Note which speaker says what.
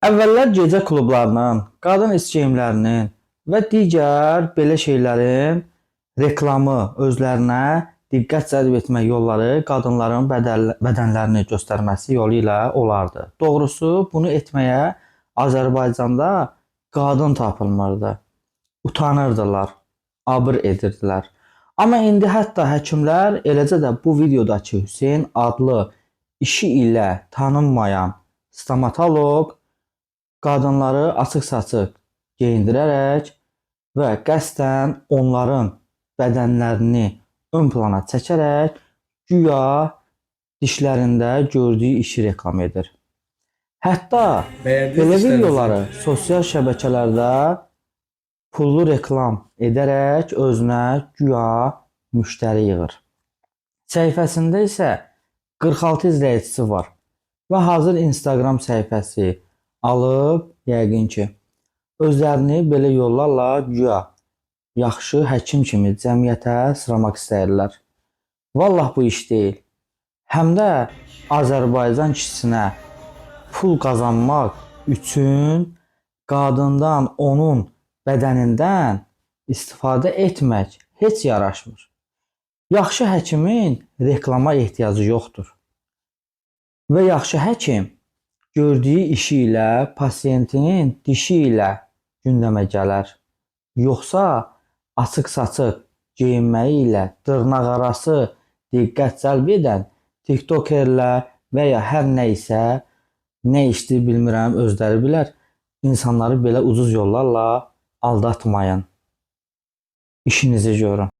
Speaker 1: Əvvəllər gecə klublarının, qadın SCM-lərinin və digər belə şeylərin reklamı özlərinə diqqət cəlb etmə yolları qadınların bədənlərini göstərməsi yolu ilə olardı. Doğrusu, bunu etməyə Azərbaycanda qadın tapılmırdı. Utanırdılar, abır edirdilər. Amma indi hətta həkimlər, eləcə də bu videodakı Hüseyn adlı işi ilə tanınmayan stomatoloq qadınları açıq-saçıq geyindirərək və qəsdən onların bədənlərini ön plana çəkərək güya dişlərində gördüyü işi reklam edir. Hətta belə videoları sosial şəbəkələrdə pullu reklam edərək özünə güya müştəri yığır. Səhifəsində isə 46 izləyicisi var və hazır Instagram səhifəsi alıb, yəqin ki, özlərini belə yollarla güya yaxşı həkim kimi cəmiyyətə sıramaq istəyirlər. Vallah bu iş deyil. Həm də Azərbaycan kişisinə pul qazanmaq üçün qadından, onun bədənindən istifadə etmək heç yaraşmır. Yaxşı həkimin reklama ehtiyacı yoxdur. Və yaxşı həkim gördüyü işi ilə, pasiyentin dişi ilə gündəmə gələr. Yoxsa açıq-saçıq geyinməyi ilə dırnaqarası diqqət cəlb edən tiktokerlər və ya hər nə isə, nə işdir bilmirəm, özləri bilər, insanları belə ucuz yollarla aldatmayın. İşinizi görün.